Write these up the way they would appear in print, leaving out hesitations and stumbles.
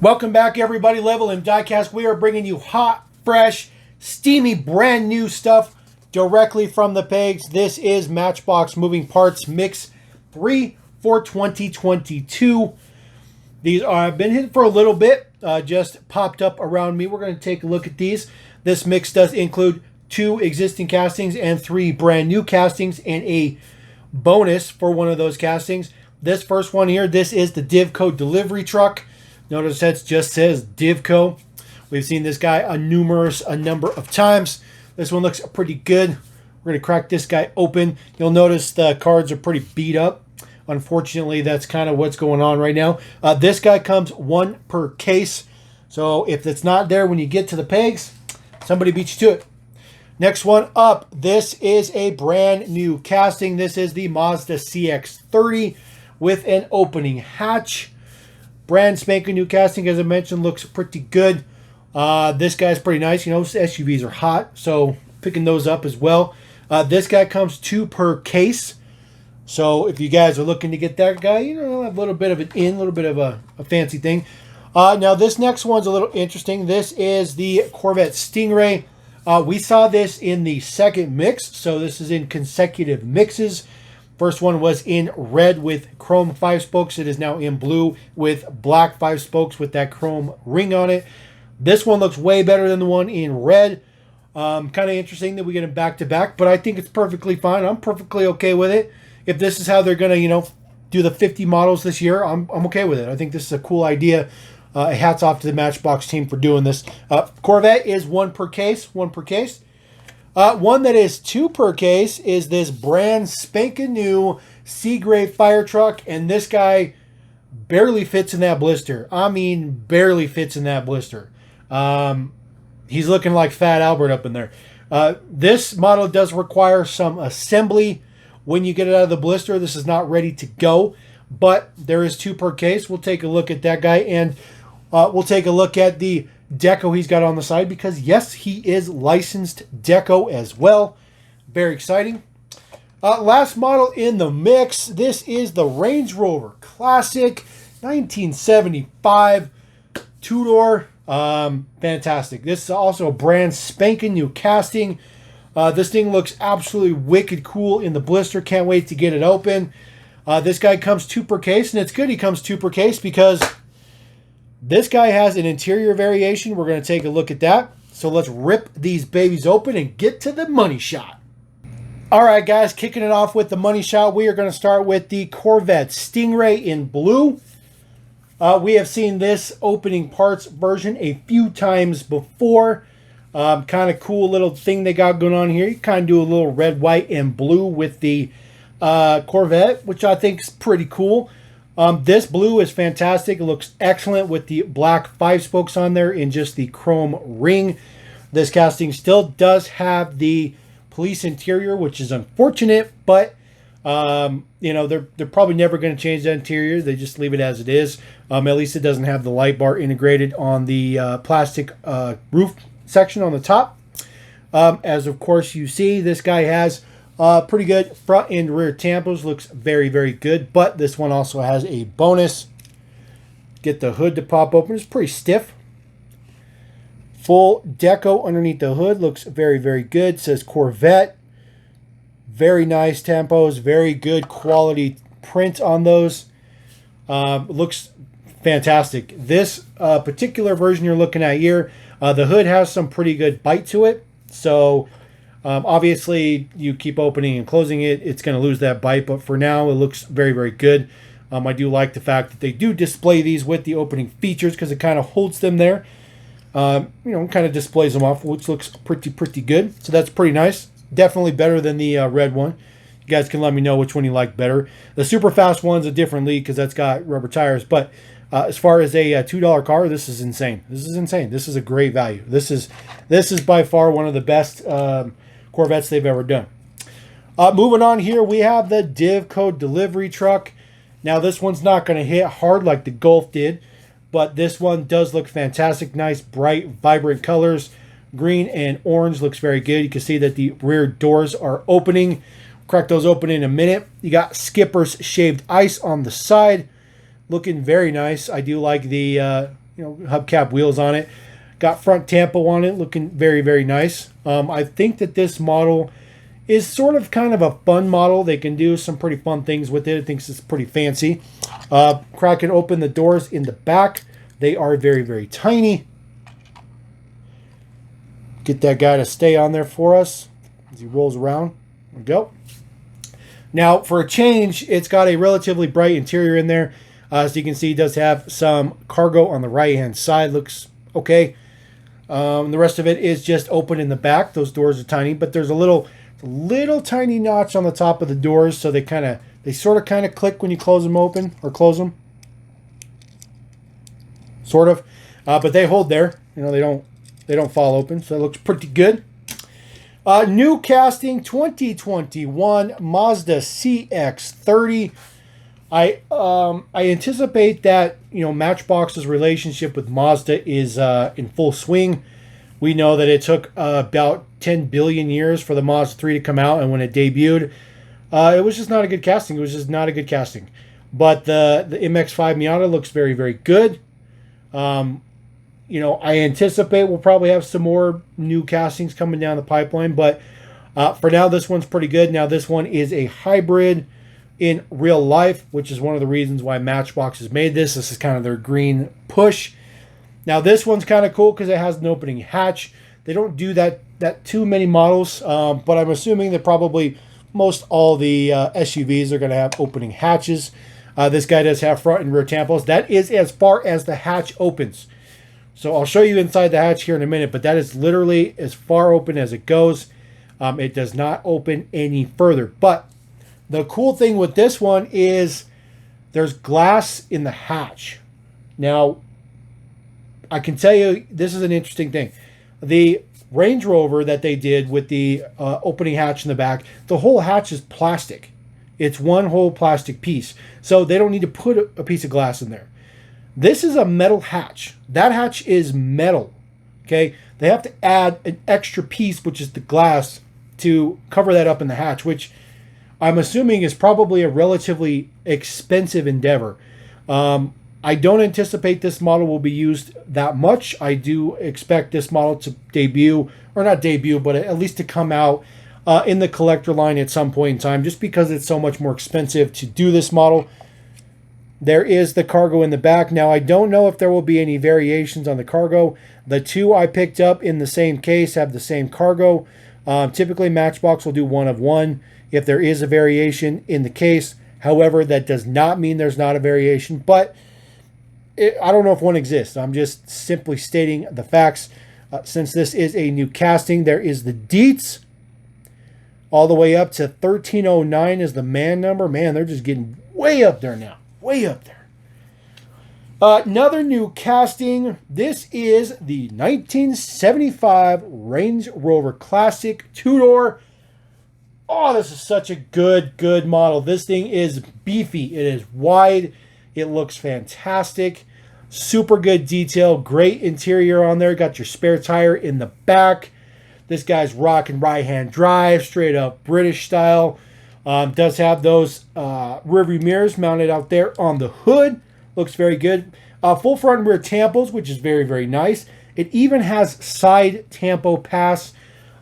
Welcome back, everybody. Level and Diecast. We are bringing you hot, fresh, steamy, brand new stuff directly from the pegs. This is Matchbox Moving Parts Mix 3 for 2022. These have been hidden for a little bit, just popped up around me. We're going to take a look at these. This mix does include 2 existing castings and 3 brand new castings and a bonus for one of those castings. This first one here, this is the Divco delivery truck. Notice that just says Divco. We've seen this guy a number of times. This one looks pretty good. We're going to crack this guy open. You'll notice the cards are pretty beat up. Unfortunately, that's kind of what's going on right now. This guy comes 1 per case. So if it's not there when you get to the pegs, somebody beat you to it. Next one up, this is a brand new casting. This is the Mazda CX-30 with an opening hatch. Brand spanking new casting, as I mentioned, looks pretty good. This guy's pretty nice. You know, SUVs are hot, so picking those up as well. This guy comes 2 per case. So if you guys are looking to get that guy, you know, a little bit of an in, a little bit of a fancy thing. Now, this next one's a little interesting. This is the Corvette Stingray. We saw this in the second mix, so this is in consecutive mixes. First one was in red with chrome 5-spokes. It is now in blue with black 5-spokes with that chrome ring on it. This one looks way better than the one in red. Kind of interesting that we get them back to back, but I think it's perfectly fine. I'm perfectly okay with it. If this is how they're going to, you know, do the 50 models this year, I'm okay with it. I think this is a cool idea. Hats off to the Matchbox team for doing this. Corvette is 1 per case, 1 per case. One that is 2 per case is this brand spanking new Seagrave fire truck, and this guy barely fits in that blister. I mean, barely fits in that blister. He's looking like Fat Albert up in there. This model does require some assembly when you get it out of the blister. This is not ready to go, but there is 2 per case. We'll take a look at that guy, and we'll take a look at the deco he's got on the side, because yes, he is licensed deco as well. Very exciting. Last model in the mix, this is the Range Rover Classic 1975 two-door. Fantastic. This is also a brand spanking new casting. This thing looks absolutely wicked cool in the blister. Can't wait to get it open. This guy comes 2 per case, and it's good he comes 2 per case because this guy has an interior variation. We're going to take a look at that. So let's rip these babies open and get to the money shot. All right, guys, kicking it off with the money shot. We are going to start with the Corvette Stingray in blue. We have seen this opening parts version a few times before. Kind of cool little thing they got going on here. You kind of do a little red, white, and blue with the Corvette, which I think is pretty cool. This blue is fantastic. It looks excellent with the black 5-spokes on there and just the chrome ring. This casting still does have the police interior, which is unfortunate, but you know, they're probably never going to change the interior. They just leave it as it is. At least it doesn't have the light bar integrated on the plastic roof section on the top. As of course you see, this guy has pretty good front and rear tampos. Looks very, very good. But this one also has a bonus. Get the hood to pop open. It's pretty stiff. Full deco underneath the hood. Looks very, very good. It says Corvette. Very nice tampos. Very good quality print on those. Looks fantastic. This particular version you're looking at here, the hood has some pretty good bite to it. So obviously, you keep opening and closing it, it's going to lose that bite. But for now, it looks very, very good. I do like the fact that they do display these with the opening features because it kind of holds them there. You know, kind of displays them off, which looks pretty good. So that's pretty nice. Definitely better than the red one. You guys can let me know which one you like better. The super fast one's a different league because that's got rubber tires. But as far as a $2 car, this is insane. This is insane. This is a great value. This is by far one of the best Corvettes they've ever done. Moving on here, we have the Divco delivery truck. Now, this one's not going to hit hard like the Golf did, but this one does look fantastic. Nice, bright, vibrant colors. Green and orange looks very good. You can see that the rear doors are opening. Crack those open in a minute. You got Skipper's shaved ice on the side. Looking very nice. I do like the hubcap wheels on it. Got front tampo on it, looking very, very nice. I think that this model is sort of kind of a fun model. They can do some pretty fun things with it. I think it's pretty fancy. Cracking open the doors in the back. They are very, very tiny. Get that guy to stay on there for us as he rolls around. There we go. Now, for a change, it's got a relatively bright interior in there. As you can see, it does have some cargo on the right-hand side. Looks okay. The rest of it is just open in the back. Those doors are tiny, but there's a little tiny notch on the top of the doors, so they sort of kind of click when you close them open or close them. Sort of, but they hold there. They don't fall open, so it looks pretty good. New casting 2021 Mazda CX-30. I anticipate that Matchbox's relationship with Mazda is in full swing. We know that it took about 10 billion years for the Mazda 3 to come out, and when it debuted, it was just not a good casting. It was just not a good casting. But the MX-5 Miata looks very, very good. I anticipate we'll probably have some more new castings coming down the pipeline, but for now, this one's pretty good. Now, this one is a hybrid in real life, which is one of the reasons why Matchbox has made this. This is kind of their green push. Now, this one's kind of cool because it has an opening hatch. They don't do that too many models, but I'm assuming that probably most all the SUVs are going to have opening hatches. This guy does have front and rear tampos. That is as far as the hatch opens. So I'll show you inside the hatch here in a minute, but that is literally as far open as it goes. It does not open any further. But the cool thing with this one is there's glass in the hatch. Now, I can tell you this is an interesting thing. The Range Rover that they did with the opening hatch in the back, the whole hatch is plastic. It's one whole plastic piece. So they don't need to put a piece of glass in there. This is a metal hatch. That hatch is metal. Okay? They have to add an extra piece, which is the glass, to cover that up in the hatch, which I'm assuming is probably a relatively expensive endeavor. I don't anticipate this model will be used that much. I do expect this model to debut, or not debut, but at least to come out in the collector line at some point in time, just because it's so much more expensive to do this model. There is the cargo in the back. Now, I don't know if there will be any variations on the cargo. The two I picked up in the same case have the same cargo. Typically, Matchbox will do one of one if there is a variation in the case. However, that does not mean there's not a variation, but I don't know if one exists. I'm just simply stating the facts. Since this is a new casting, there is the deets all the way up to 1309 is the man number. Man, they're just getting way up there now. Way up there. Another new casting. This is the 1975 Range Rover Classic two-door. Oh, this is such a good model. This thing is beefy. It is wide. It looks fantastic. Super good detail. Great interior on there. Got your spare tire in the back. This guy's rocking right-hand drive, straight up British style. Does have those rearview mirrors mounted out there on the hood. Looks very good. Full front and rear tampos, which is very, very nice. It even has side tampo pass.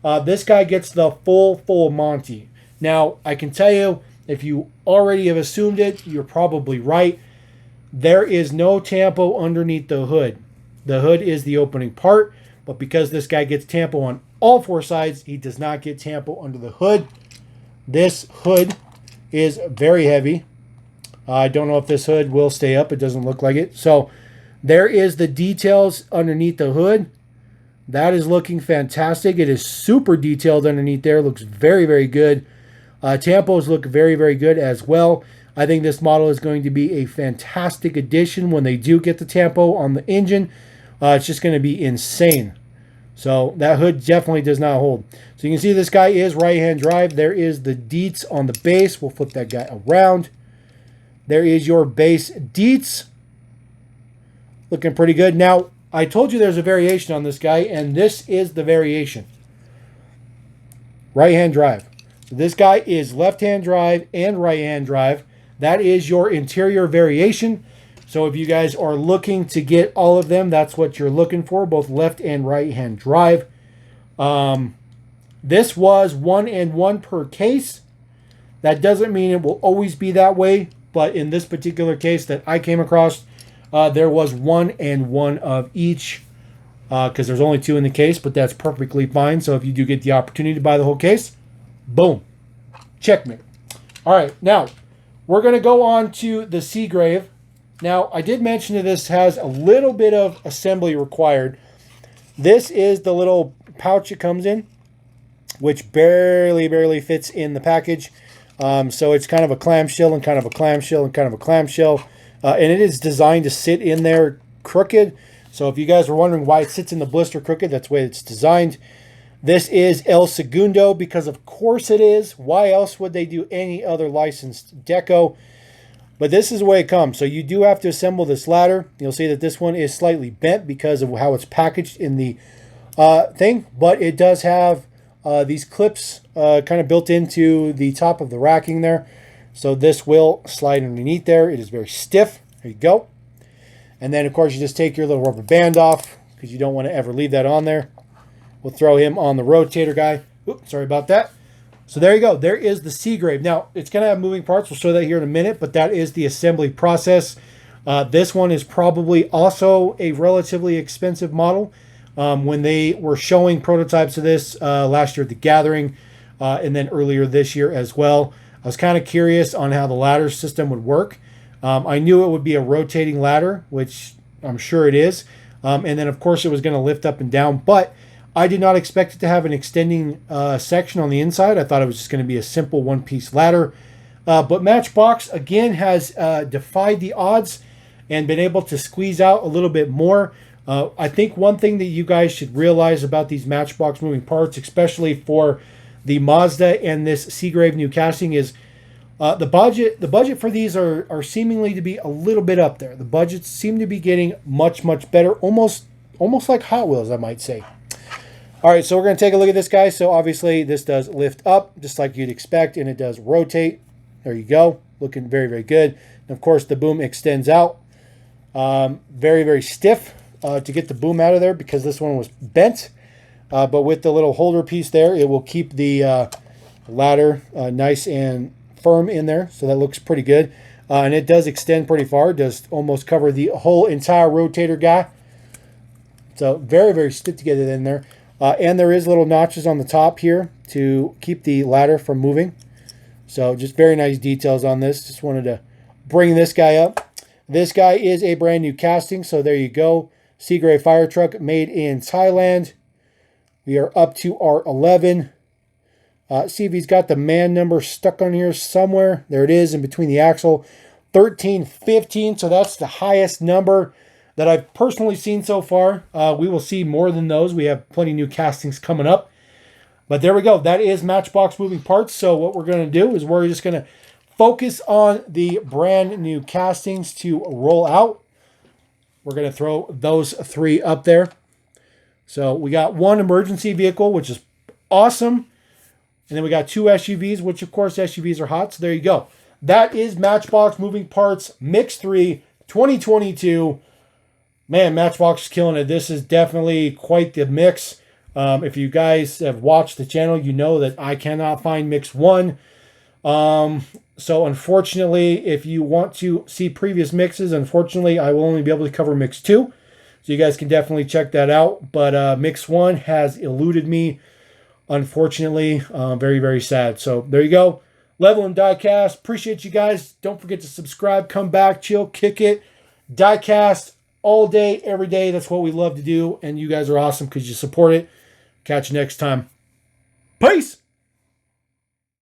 This guy gets the full Monty. Now, I can tell you, if you already have assumed it, you're probably right. There is no tampo underneath the hood. The hood is the opening part, but because this guy gets tampo on all four sides, he does not get tampo under the hood. This hood is very heavy. I don't know if this hood will stay up. It doesn't look like it. So there is the details underneath the hood. That is looking fantastic. It is super detailed underneath there. Looks very, very good. Tampos look very, very good as well. I think this model is going to be a fantastic addition when they do get the tampo on the engine. It's just going to be insane. So that hood definitely does not hold. So you can see this guy is right-hand drive. There is the deets on the base. We'll flip that guy around. There is your base deets. Looking pretty good. Now, I told you there's a variation on this guy, and this is the variation. Right-hand drive. So this guy is left-hand drive and right-hand drive. That is your interior variation. So if you guys are looking to get all of them, that's what you're looking for, both left and right hand drive. This was 1 and 1 per case. That doesn't mean it will always be that way, but in this particular case that I came across, there was 1 and 1 of each, because there's only 2 in the case, but that's perfectly fine. So if you do get the opportunity to buy the whole case, boom, checkmate. All right, now we're going to go on to the Seagrave. Now, I did mention that this has a little bit of assembly required. This is the little pouch it comes in, which barely fits in the package. So it's kind of a clamshell and kind of a clamshell and kind of a clamshell. And it is designed to sit in there crooked. So if you guys are wondering why it sits in the blister crooked, that's the way it's designed. This is El Segundo because of course it is. Why else would they do any other licensed deco? But this is the way it comes. So you do have to assemble this ladder. You'll see that this one is slightly bent because of how it's packaged in the thing. But it does have these clips kind of built into the top of the racking there. So this will slide underneath there. It is very stiff. There you go. And then, of course, you just take your little rubber band off because you don't want to ever leave that on there. We'll throw him on the rotator guy. Oops, sorry about that. So there you go. There is the Seagrave. Now, it's going to have moving parts. We'll show that here in a minute, but that is the assembly process. This one is probably also a relatively expensive model. When they were showing prototypes of this last year at the Gathering, and then earlier this year as well, I was kind of curious on how the ladder system would work. I knew it would be a rotating ladder, which I'm sure it is. And then, of course, it was going to lift up and down, but I did not expect it to have an extending section on the inside. I thought it was just going to be a simple one-piece ladder. But Matchbox, again, has defied the odds and been able to squeeze out a little bit more. I think one thing that you guys should realize about these Matchbox moving parts, especially for the Mazda and this Seagrave new casting, is the budget for these are seemingly to be a little bit up there. The budgets seem to be getting much better, almost like Hot Wheels, I might say. All right, so we're going to take a look at this guy. So obviously this does lift up just like you'd expect, and it does rotate. There you go, looking very good. And of course the boom extends out. Very stiff to get the boom out of there because this one was bent. But with the little holder piece there, it will keep the ladder nice and firm in there. So that looks pretty good. And it does extend pretty far. It does almost cover the whole entire rotator guy. So very stiff to get it in there. And there is little notches on the top here to keep the ladder from moving. So just very nice details on this. Just wanted to bring this guy up. This guy is a brand new casting. So there you go. Seagrave fire truck made in Thailand. We are up to R11. See if he's got the man number stuck on here somewhere. There it is in between the axle. 1315. So that's the highest number that I've personally seen so far. We will see more than those. We have plenty of new castings coming up. But there we go. That is Matchbox moving parts. So what we're going to do is we're just going to focus on the brand new castings to roll out. We're going to throw those 3 up there. So we got 1 emergency vehicle, which is awesome. And then we got 2 SUVs, which of course SUVs are hot. So there you go. That is Matchbox moving parts Mix 3 2022. Man, Matchbox is killing it. This is definitely quite the mix. If you guys have watched the channel, you know that I cannot find Mix 1. So unfortunately, if you want to see previous mixes, unfortunately, I will only be able to cover Mix 2. So you guys can definitely check that out. But Mix 1 has eluded me, unfortunately. Very sad. So there you go. Level and Diecast. Appreciate you guys. Don't forget to subscribe. Come back. Chill. Kick it. Diecast all day, every day. That's what we love to do. And you guys are awesome because you support it. Catch you next time. Peace.